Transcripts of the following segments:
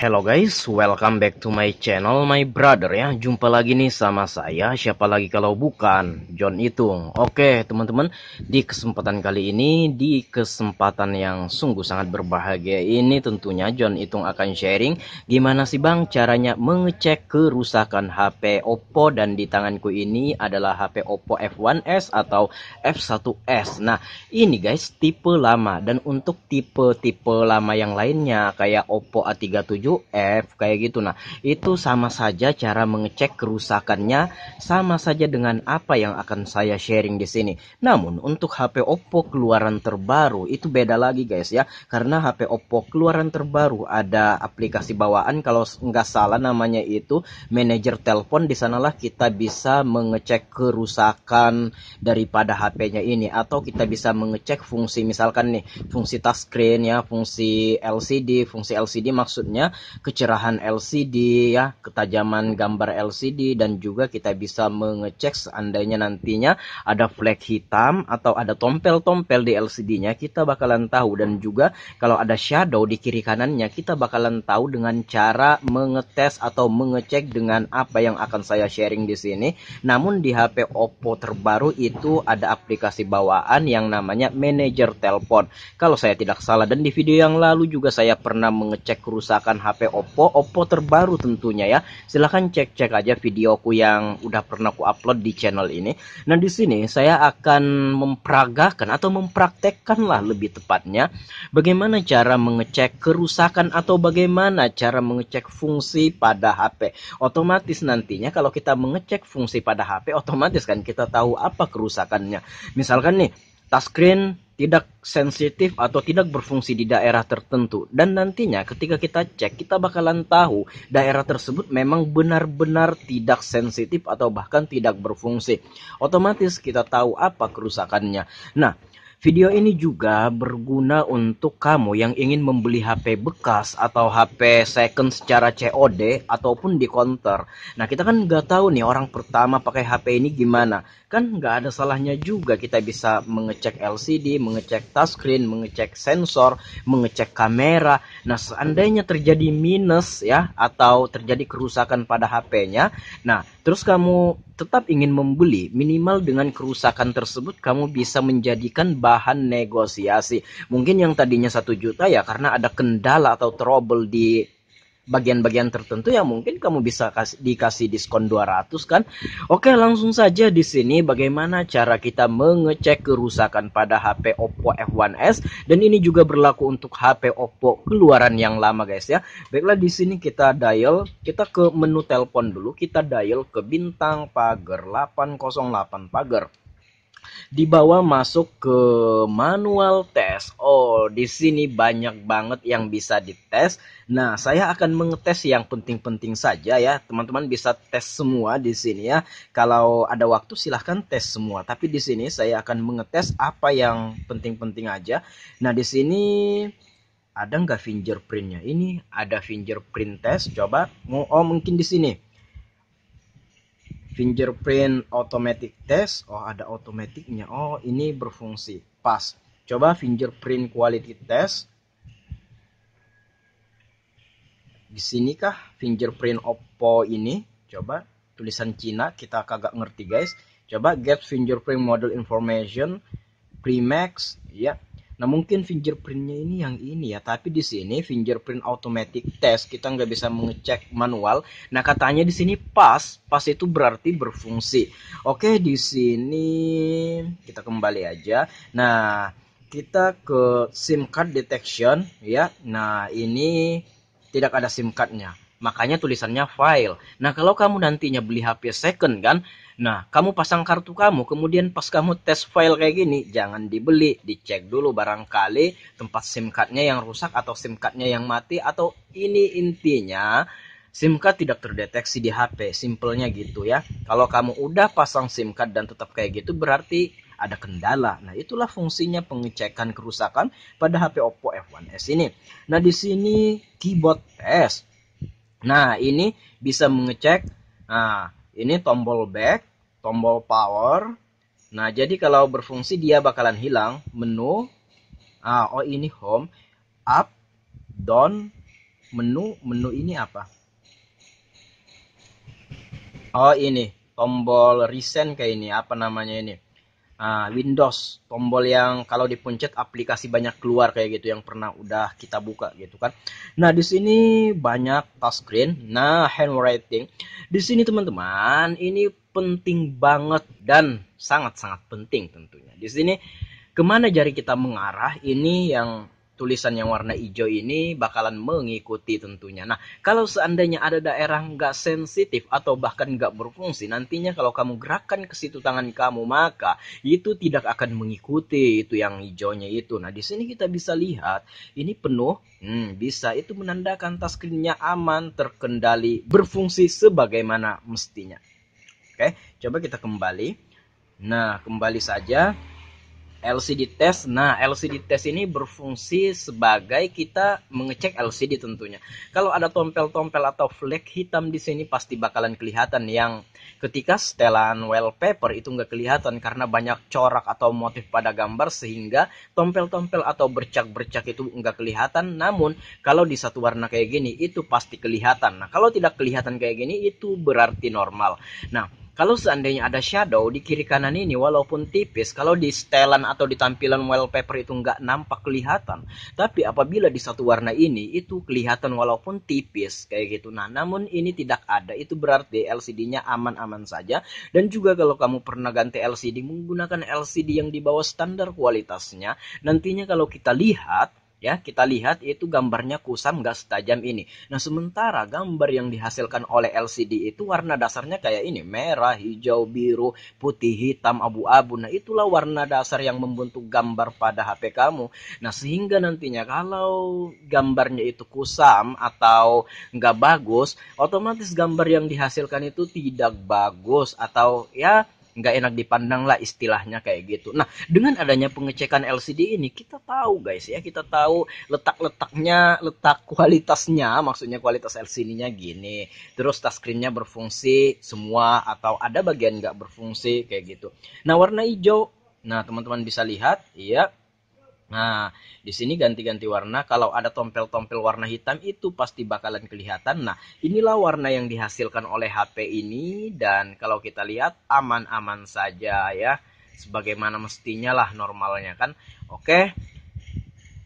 Hello guys, welcome back to my channel, my brother ya. Jumpa lagi nih sama saya, siapa lagi kalau bukan John Itung. Oke teman-teman, di kesempatan kali ini, di kesempatan yang sungguh sangat berbahagia ini, tentunya John Itung akan sharing gimana sih bang caranya mengecek kerusakan HP Oppo. Dan di tanganku ini adalah HP Oppo F1s atau F1s. Nah ini guys tipe lama, dan untuk tipe-tipe lama yang lainnya kayak Oppo A37 F kayak gitu. Nah, itu sama saja cara mengecek kerusakannya, sama saja dengan apa yang akan saya sharing di sini. Namun untuk HP Oppo keluaran terbaru itu beda lagi guys ya. Karena HP Oppo keluaran terbaru ada aplikasi bawaan, kalau nggak salah namanya itu manajer telepon. Di sanalah kita bisa mengecek kerusakan daripada HP-nya ini, atau kita bisa mengecek fungsi, misalkan nih fungsi touchscreen ya, fungsi LCD maksudnya kecerahan LCD ya, ketajaman gambar LCD, dan juga kita bisa mengecek seandainya nantinya ada flek hitam atau ada tompel-tompel di LCD-nya, kita bakalan tahu. Dan juga kalau ada shadow di kiri kanannya, kita bakalan tahu dengan cara mengetes atau mengecek dengan apa yang akan saya sharing di sini. Namun di HP Oppo terbaru itu ada aplikasi bawaan yang namanya manajer telepon kalau saya tidak salah. Dan di video yang lalu juga saya pernah mengecek kerusakan HP Oppo terbaru tentunya ya. Silahkan cek-cek aja videoku yang udah pernah ku upload di channel ini. Nah di sini saya akan memperagakan atau mempraktekkan lah lebih tepatnya bagaimana cara mengecek kerusakan atau bagaimana cara mengecek fungsi pada HP. Otomatis nantinya kalau kita mengecek fungsi pada HP, otomatis kan kita tahu apa kerusakannya. Misalkan nih touchscreen tidak sensitif atau tidak berfungsi di daerah tertentu, dan nantinya ketika kita cek kita bakalan tahu daerah tersebut memang benar-benar tidak sensitif atau bahkan tidak berfungsi. Otomatis kita tahu apa kerusakannya. Nah video ini juga berguna untuk kamu yang ingin membeli HP bekas atau HP second secara COD ataupun di counter. Nah kita kan nggak tahu nih orang pertama pakai HP ini gimana. Kan nggak ada salahnya juga kita bisa mengecek LCD, mengecek touchscreen, mengecek sensor, mengecek kamera. Nah seandainya terjadi minus ya, atau terjadi kerusakan pada HP-nya, nah terus kamu tetap ingin membeli, minimal dengan kerusakan tersebut kamu bisa menjadikan bahan negosiasi. Mungkin yang tadinya 1 juta ya karena ada kendala atau trouble di bagian-bagian tertentu ya, mungkin kamu bisa dikasih diskon 200 kan. Oke, langsung saja di sini bagaimana cara kita mengecek kerusakan pada HP Oppo F1s, dan ini juga berlaku untuk HP Oppo keluaran yang lama guys ya. Baiklah, di sini kita kita ke menu telepon dulu, kita dial ke bintang pagar 808 pagar. Di bawah masuk ke manual test. Oh, di sini banyak banget yang bisa dites. Nah, saya akan mengetes yang penting-penting saja ya. Teman-teman bisa tes semua di sini ya. Kalau ada waktu silahkan tes semua. Tapi di sini saya akan mengetes apa yang penting-penting aja. Nah, di sini ada nggak fingerprintnya? Ini ada fingerprint test. Coba. Oh, mungkin di sini. Fingerprint automatic test. Oh ada automaticnya. Oh ini berfungsi. Pas. Coba fingerprint quality test. Di sini kah fingerprint Oppo ini? Coba tulisan Cina kita kagak ngerti guys. Coba get fingerprint model information Primax ya. Nah mungkin fingerprintnya ini yang ini ya, tapi di sini fingerprint automatic test kita nggak bisa mengecek manual. Nah katanya di sini pas itu berarti berfungsi. Oke, di sini kita kembali aja. Nah kita ke SIM card detection ya. Nah ini tidak ada SIM cardnya, makanya tulisannya file. Nah kalau kamu nantinya beli HP second kan, nah kamu pasang kartu kamu, kemudian pas kamu tes file kayak gini, jangan dibeli, dicek dulu barangkali tempat SIM cardnya yang rusak atau SIM cardnya yang mati, atau ini intinya SIM card tidak terdeteksi di HP, simpelnya gitu ya. Kalau kamu udah pasang SIM card dan tetap kayak gitu berarti ada kendala. Nah, itulah fungsinya pengecekan kerusakan pada HP Oppo F1s ini. Nah, di sini keyboard test. Nah, ini bisa mengecek. Nah, ini tombol back, tombol power. Nah, jadi kalau berfungsi dia bakalan hilang. Menu. Oh ini home, up, down, Menu ini apa? Oh ini tombol recent kayak ini, apa namanya ini? Windows, tombol yang kalau dipencet aplikasi banyak keluar kayak gitu yang pernah udah kita buka gitu kan. Nah, di sini banyak touchscreen. Nah, handwriting. Di sini teman-teman, ini penting banget dan sangat-sangat penting tentunya. Di sini kemana jari kita mengarah, ini yang tulisan yang warna hijau ini bakalan mengikuti tentunya. Nah, kalau seandainya ada daerah nggak sensitif atau bahkan nggak berfungsi, nantinya kalau kamu gerakkan ke situ tangan kamu, maka itu tidak akan mengikuti itu yang hijaunya itu. Nah, di sini kita bisa lihat ini penuh. Bisa itu menandakan touchscreen-nya aman, terkendali, berfungsi sebagaimana mestinya. Oke, coba kita kembali. Nah, kembali saja. LCD test. Nah, LCD test ini berfungsi sebagai kita mengecek LCD tentunya. Kalau ada tompel-tompel atau flek hitam di sini pasti bakalan kelihatan, yang ketika setelan wallpaper itu nggak kelihatan karena banyak corak atau motif pada gambar sehingga tompel-tompel atau bercak-bercak itu nggak kelihatan. Namun kalau di satu warna kayak gini itu pasti kelihatan. Nah, kalau tidak kelihatan kayak gini itu berarti normal. Nah, kalau seandainya ada shadow di kiri kanan ini walaupun tipis, kalau di setelan atau di tampilan wallpaper itu nggak nampak kelihatan. Tapi apabila di satu warna ini itu kelihatan walaupun tipis kayak gitu. Nah, namun ini tidak ada. Itu berarti LCD-nya aman-aman saja. Dan juga kalau kamu pernah ganti LCD menggunakan LCD yang di bawah standar kualitasnya, nantinya kalau kita lihat ya, kita lihat itu gambarnya kusam nggak setajam ini. Nah, sementara gambar yang dihasilkan oleh LCD itu warna dasarnya kayak ini, merah, hijau, biru, putih, hitam, abu-abu. Nah, itulah warna dasar yang membentuk gambar pada HP kamu. Nah, sehingga nantinya kalau gambarnya itu kusam atau nggak bagus, otomatis gambar yang dihasilkan itu tidak bagus atau ya nggak enak dipandang lah, istilahnya kayak gitu. Nah, dengan adanya pengecekan LCD ini kita tahu guys ya, kita tahu letak-letaknya, letak kualitasnya, maksudnya kualitas LCD-nya gini. Terus touchscreen-nya berfungsi semua atau ada bagian nggak berfungsi kayak gitu. Nah, warna hijau. Nah, teman-teman bisa lihat, iya. Nah, di sini ganti-ganti warna. Kalau ada tompel-tompel warna hitam itu pasti bakalan kelihatan. Nah, inilah warna yang dihasilkan oleh HP ini. Dan kalau kita lihat aman-aman saja ya. Sebagaimana mestinya lah normalnya kan. Oke,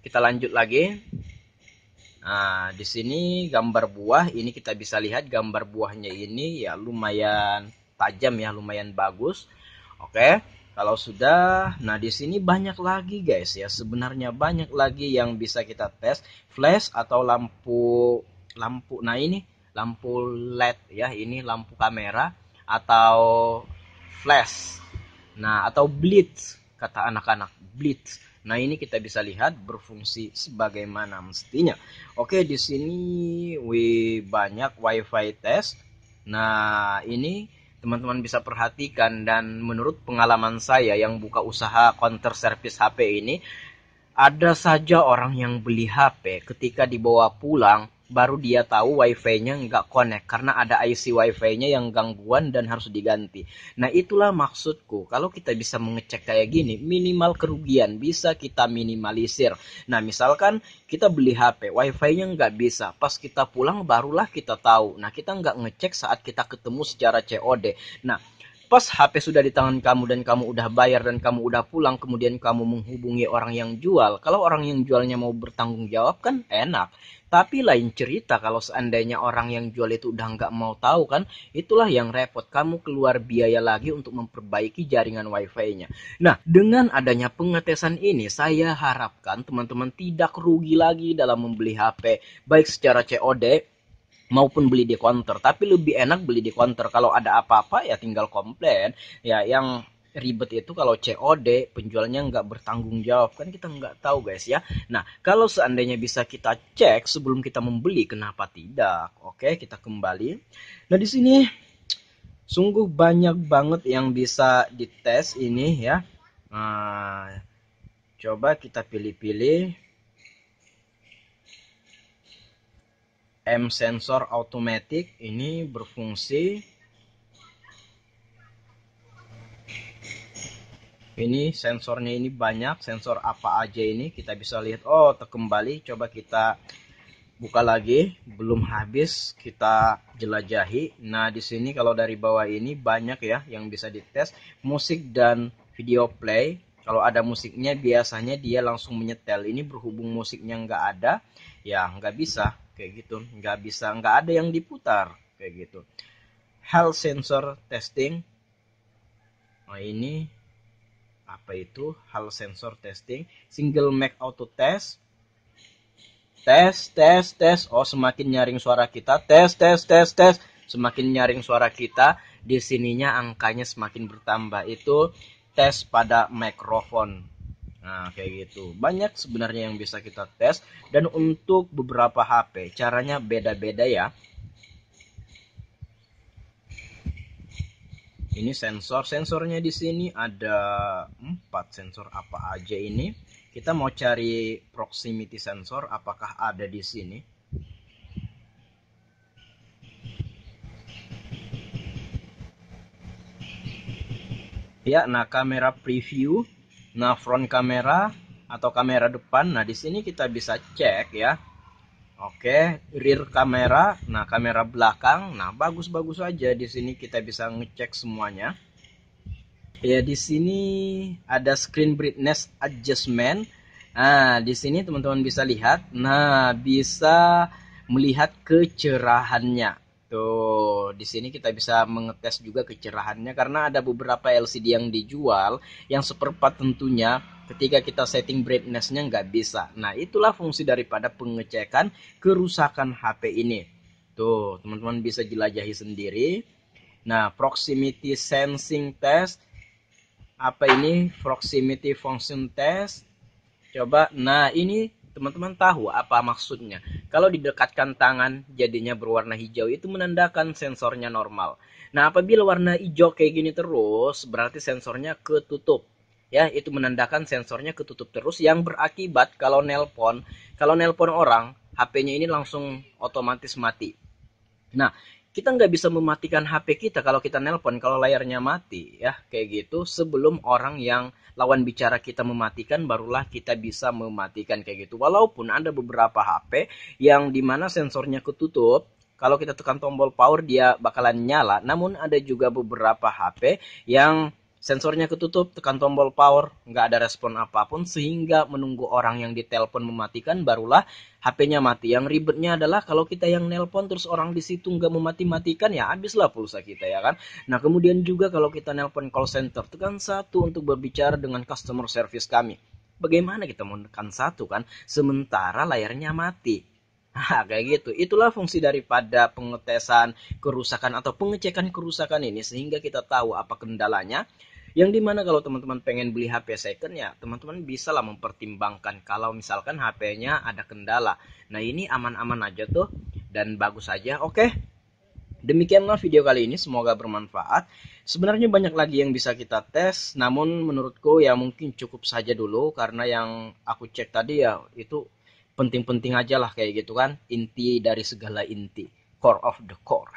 kita lanjut lagi. Nah, di sini gambar buah. Ini kita bisa lihat gambar buahnya ini ya lumayan tajam ya, lumayan bagus. Oke. Kalau sudah, nah di sini banyak lagi guys ya. Sebenarnya banyak lagi yang bisa kita tes, flash atau lampu. Nah ini lampu LED ya, ini lampu kamera atau flash. Nah, atau blitz kata anak-anak, blitz. Nah, ini kita bisa lihat berfungsi sebagaimana mestinya. Oke, di sini banyak WiFi test. Nah, ini teman-teman bisa perhatikan, dan menurut pengalaman saya yang buka usaha counter service HP ini, ada saja orang yang beli HP ketika dibawa pulang baru dia tahu wifi-nya nggak connect karena ada IC wifi-nya yang gangguan dan harus diganti. Nah, itulah maksudku. Kalau kita bisa mengecek kayak gini, minimal kerugian bisa kita minimalisir. Nah, misalkan kita beli HP, wifi-nya nggak bisa. Pas kita pulang barulah kita tahu. Nah, kita nggak ngecek saat kita ketemu secara COD. Nah, pas HP sudah di tangan kamu dan kamu udah bayar dan kamu udah pulang, kemudian kamu menghubungi orang yang jual. Kalau orang yang jualnya mau bertanggung jawab kan enak. Tapi lain cerita kalau seandainya orang yang jual itu udah nggak mau tahu kan, itulah yang repot. Kamu keluar biaya lagi untuk memperbaiki jaringan wifi-nya. Nah, dengan adanya pengetesan ini, saya harapkan teman-teman tidak rugi lagi dalam membeli HP, baik secara COD maupun beli di counter. Tapi lebih enak beli di counter. Kalau ada apa-apa ya tinggal komplain. Ya, yang ribet itu kalau COD penjualnya nggak bertanggung jawab, kan kita nggak tahu guys ya. Nah, kalau seandainya bisa kita cek sebelum kita membeli, kenapa tidak? Oke, kita kembali. Nah, di sini sungguh banyak banget yang bisa dites ini ya. Nah, coba kita pilih-pilih. M sensor automatic ini berfungsi. Ini sensornya ini banyak, sensor apa aja ini kita bisa lihat. Oh, kembali, coba kita Buka lagi, belum habis kita jelajahi. Nah, di sini kalau dari bawah ini banyak ya yang bisa dites, musik dan video play. Kalau ada musiknya biasanya dia langsung menyetel. Ini berhubung musiknya nggak ada, ya nggak bisa kayak gitu. Nggak bisa, nggak ada yang diputar kayak gitu. Hall sensor testing. Nah, ini apa itu? Hall sensor testing. Single mic auto test. Tes. Oh, semakin nyaring suara kita. Tes. Semakin nyaring suara kita, di sininya angkanya semakin bertambah. Itu tes pada mikrofon. Nah, kayak gitu. Banyak sebenarnya yang bisa kita tes. Dan untuk beberapa HP, caranya beda-beda ya. Ini sensornya di sini ada 4 sensor apa aja ini. Kita mau cari proximity sensor, apakah ada di sini? Ya, nah kamera preview, nah front kamera atau kamera depan. Nah, di sini kita bisa cek ya. Oke, rear kamera, nah kamera belakang, nah bagus-bagus aja di sini kita bisa ngecek semuanya. Ya, di sini ada screen brightness adjustment. Nah, di sini teman-teman bisa lihat. Nah, bisa melihat kecerahannya. Tuh, di sini kita bisa mengetes juga kecerahannya karena ada beberapa LCD yang dijual yang seperempat tentunya ketika kita setting brightness-nya nggak bisa. Nah, itulah fungsi daripada pengecekan kerusakan HP ini. Tuh, teman-teman bisa jelajahi sendiri. Nah, proximity sensing test. Apa ini proximity function test? Coba, nah ini teman-teman tahu apa maksudnya. Kalau didekatkan tangan jadinya berwarna hijau, itu menandakan sensornya normal. Nah, apabila warna hijau kayak gini terus, berarti sensornya ketutup. Ya, itu menandakan sensornya ketutup terus yang berakibat kalau nelpon orang, HP-nya ini langsung otomatis mati. Nah, kita nggak bisa mematikan HP kita kalau kita nelpon, kalau layarnya mati ya, kayak gitu. Sebelum orang yang lawan bicara kita mematikan, barulah kita bisa mematikan kayak gitu. Walaupun ada beberapa HP yang dimana sensornya ketutup, kalau kita tekan tombol power dia bakalan nyala. Namun ada juga beberapa HP yang sensornya ketutup, tekan tombol power, nggak ada respon apapun, sehingga menunggu orang yang ditelepon mematikan, barulah HP-nya mati. Yang ribetnya adalah kalau kita yang nelpon terus orang di situ nggak memati-matikan, ya habislah pulsa kita ya kan. Nah, kemudian juga kalau kita nelpon call center, tekan 1 untuk berbicara dengan customer service kami. Bagaimana kita mau tekan 1 kan, sementara layarnya mati. Nah, kayak gitu. Itulah fungsi daripada pengetesan kerusakan atau pengecekan kerusakan ini, sehingga kita tahu apa kendalanya. Yang dimana kalau teman-teman pengen beli HP second, ya teman-teman bisa lah mempertimbangkan kalau misalkan HP-nya ada kendala. Nah, ini aman-aman aja tuh dan bagus aja. Oke, demikianlah video kali ini, semoga bermanfaat. Sebenarnya banyak lagi yang bisa kita tes, namun menurutku ya mungkin cukup saja dulu karena yang aku cek tadi ya itu penting-penting aja lah kayak gitu kan, inti dari segala inti, core of the core.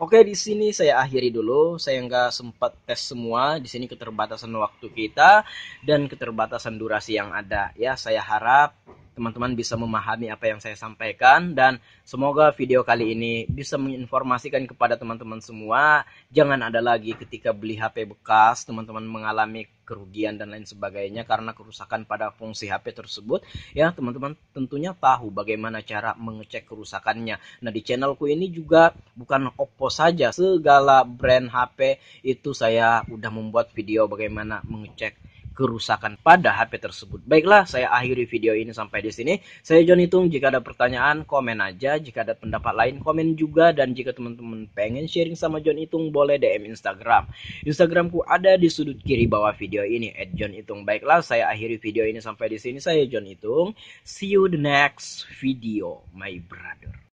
Oke, di sini saya akhiri dulu. Saya nggak sempat tes semua. Di sini keterbatasan waktu kita dan keterbatasan durasi yang ada. Ya, saya harap teman-teman bisa memahami apa yang saya sampaikan dan semoga video kali ini bisa menginformasikan kepada teman-teman semua. Jangan ada lagi ketika beli HP bekas teman-teman mengalami kerugian dan lain sebagainya karena kerusakan pada fungsi HP tersebut. Ya, teman-teman tentunya tahu bagaimana cara mengecek kerusakannya. Nah, di channelku ini juga bukan Oppo saja, segala brand HP itu saya udah membuat video bagaimana mengecek kerusakan pada HP tersebut. Baiklah, saya akhiri video ini sampai di sini. Saya John Itung. Jika ada pertanyaan, komen aja. Jika ada pendapat lain, komen juga. Dan jika teman-teman pengen sharing sama John Itung, boleh DM Instagram. Instagramku ada di sudut kiri bawah video ini, @johnitung. Baiklah, saya akhiri video ini sampai di sini. Saya John Itung. See you the next video, my brother.